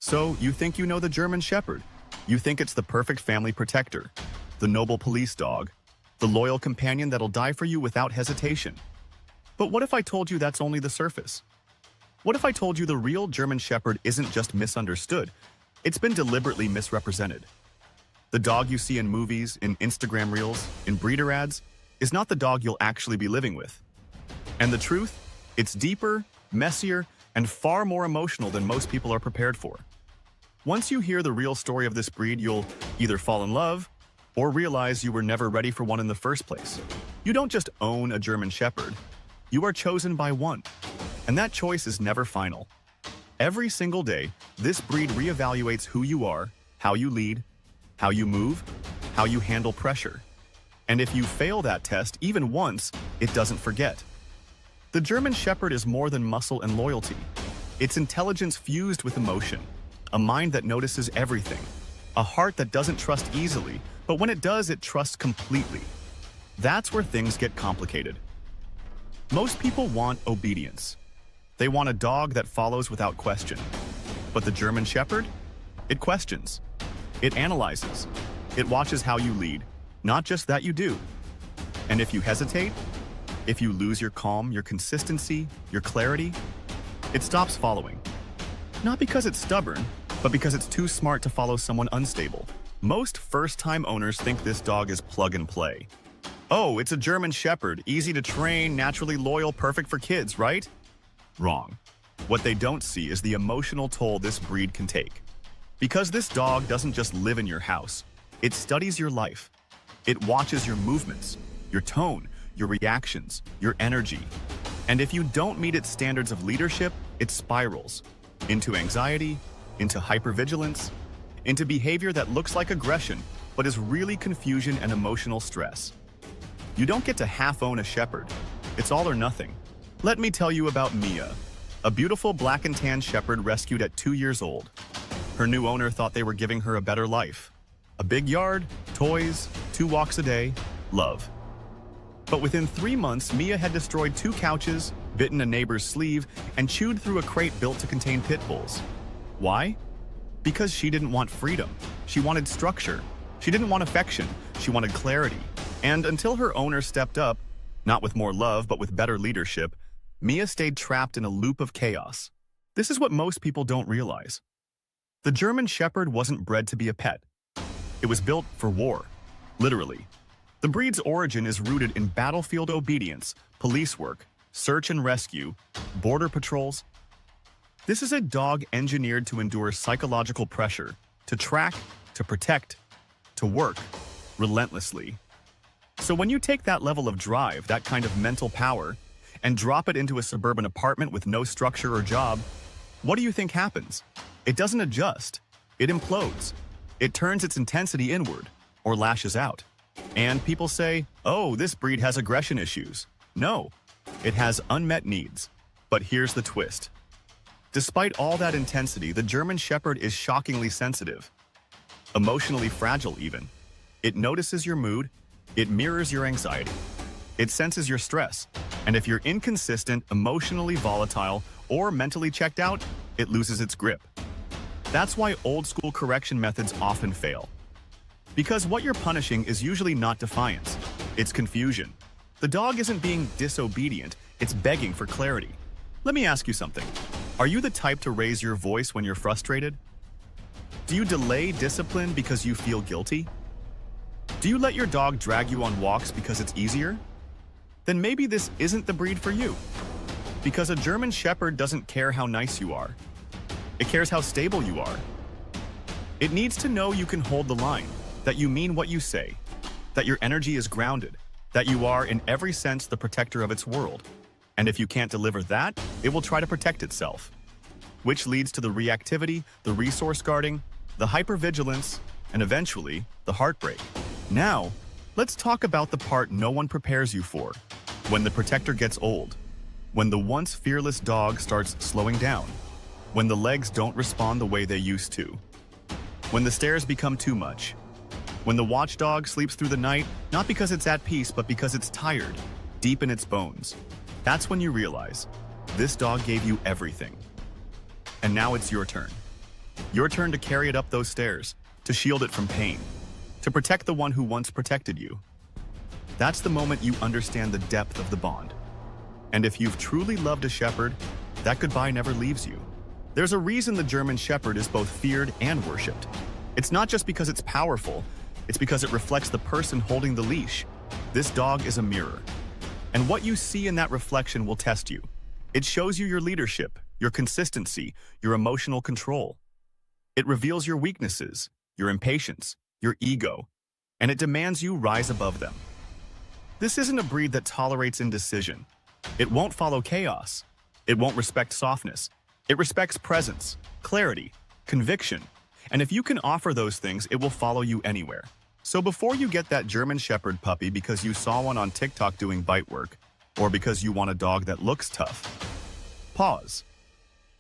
So, you think you know the German Shepherd. You think it's the perfect family protector, the noble police dog, the loyal companion that'll die for you without hesitation. But what if I told you that's only the surface? What if I told you the real German Shepherd isn't just misunderstood, it's been deliberately misrepresented? The dog you see in movies, in Instagram reels, in breeder ads, is not the dog you'll actually be living with. And the truth? It's deeper, messier, and far more emotional than most people are prepared for. Once you hear the real story of this breed, you'll either fall in love or realize you were never ready for one in the first place. You don't just own a German Shepherd, you are chosen by one. And that choice is never final. Every single day, this breed reevaluates who you are, how you lead, how you move, how you handle pressure. And if you fail that test even once, it doesn't forget. The German Shepherd is more than muscle and loyalty. It's intelligence fused with emotion, a mind that notices everything, a heart that doesn't trust easily, but when it does, it trusts completely. That's where things get complicated. Most people want obedience. They want a dog that follows without question. But the German Shepherd? It questions. It analyzes. It watches how you lead, not just that you do. And if you hesitate, if you lose your calm, your consistency, your clarity, it stops following. Not because it's stubborn, but because it's too smart to follow someone unstable. Most first-time owners think this dog is plug and play. Oh, it's a German Shepherd, easy to train, naturally loyal, perfect for kids, right? Wrong. What they don't see is the emotional toll this breed can take. Because this dog doesn't just live in your house, it studies your life. It watches your movements, your tone, your reactions, your energy. And if you don't meet its standards of leadership, it spirals into anxiety, into hypervigilance, into behavior that looks like aggression, but is really confusion and emotional stress. You don't get to half-own a shepherd. It's all or nothing. Let me tell you about Mia, a beautiful black and tan shepherd rescued at 2 years old. Her new owner thought they were giving her a better life. A big yard, toys, 2 walks a day, love. But within 3 months, Mia had destroyed 2 couches, bitten a neighbor's sleeve, and chewed through a crate built to contain pit bulls. Why? Because she didn't want freedom. She wanted structure. She didn't want affection. She wanted clarity. And until her owner stepped up, not with more love, but with better leadership, Mia stayed trapped in a loop of chaos. This is what most people don't realize. The German Shepherd wasn't bred to be a pet. It was built for war, literally. The breed's origin is rooted in battlefield obedience, police work, search and rescue, border patrols. This is a dog engineered to endure psychological pressure, to track, to protect, to work relentlessly. So when you take that level of drive, that kind of mental power, and drop it into a suburban apartment with no structure or job, what do you think happens? It doesn't adjust. It implodes. It turns its intensity inward, or lashes out. And people say, oh, this breed has aggression issues. No, it has unmet needs. But here's the twist. Despite all that intensity, the German Shepherd is shockingly sensitive. Emotionally fragile even. It notices your mood. It mirrors your anxiety. It senses your stress. And if you're inconsistent, emotionally volatile, or mentally checked out, it loses its grip. That's why old-school correction methods often fail. Because what you're punishing is usually not defiance. It's confusion. The dog isn't being disobedient, it's begging for clarity. Let me ask you something. Are you the type to raise your voice when you're frustrated? Do you delay discipline because you feel guilty? Do you let your dog drag you on walks because it's easier? Then maybe this isn't the breed for you. Because a German Shepherd doesn't care how nice you are. It cares how stable you are. It needs to know you can hold the line, that you mean what you say, that your energy is grounded, that you are in every sense the protector of its world. And if you can't deliver that, it will try to protect itself. Which leads to the reactivity, the resource guarding, the hypervigilance, and eventually, the heartbreak. Now, let's talk about the part no one prepares you for. When the protector gets old. When the once fearless dog starts slowing down. When the legs don't respond the way they used to. When the stairs become too much. When the watchdog sleeps through the night, not because it's at peace, but because it's tired, deep in its bones. That's when you realize, this dog gave you everything. And now it's your turn. Your turn to carry it up those stairs, to shield it from pain, to protect the one who once protected you. That's the moment you understand the depth of the bond. And if you've truly loved a shepherd, that goodbye never leaves you. There's a reason the German Shepherd is both feared and worshipped. It's not just because it's powerful, it's because it reflects the person holding the leash. This dog is a mirror. And what you see in that reflection will test you. It shows you your leadership, your consistency, your emotional control. It reveals your weaknesses, your impatience, your ego, and it demands you rise above them. This isn't a breed that tolerates indecision. It won't follow chaos. It won't respect softness. It respects presence, clarity, conviction, and if you can offer those things, it will follow you anywhere. So before you get that German Shepherd puppy because you saw one on TikTok doing bite work, or because you want a dog that looks tough, pause.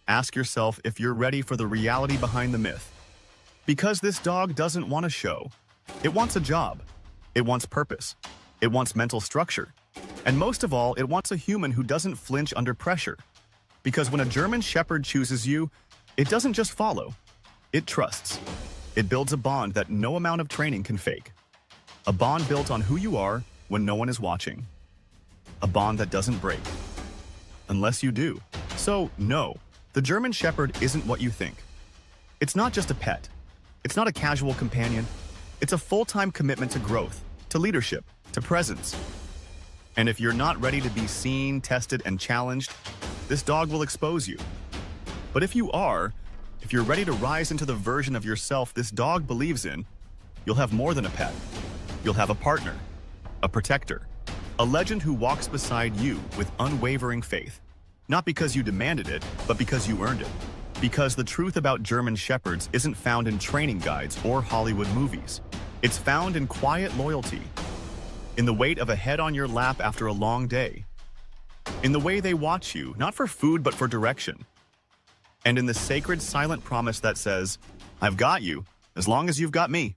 Ask yourself if you're ready for the reality behind the myth. Because this dog doesn't want a show. It wants a job. It wants purpose. It wants mental structure. And most of all, it wants a human who doesn't flinch under pressure. Because when a German Shepherd chooses you, it doesn't just follow. It trusts. It builds a bond that no amount of training can fake. A bond built on who you are when no one is watching. A bond that doesn't break. Unless you do. So, no, the German Shepherd isn't what you think. It's not just a pet. It's not a casual companion. It's a full-time commitment to growth, to leadership, to presence. And if you're not ready to be seen, tested, and challenged, this dog will expose you. But if you are, if you're ready to rise into the version of yourself this dog believes in, you'll have more than a pet. You'll have a partner, a protector, a legend who walks beside you with unwavering faith. Not because you demanded it, but because you earned it. Because the truth about German Shepherds isn't found in training guides or Hollywood movies. It's found in quiet loyalty, in the weight of a head on your lap after a long day, in the way they watch you, not for food but for direction, and in the sacred silent promise that says, I've got you as long as you've got me.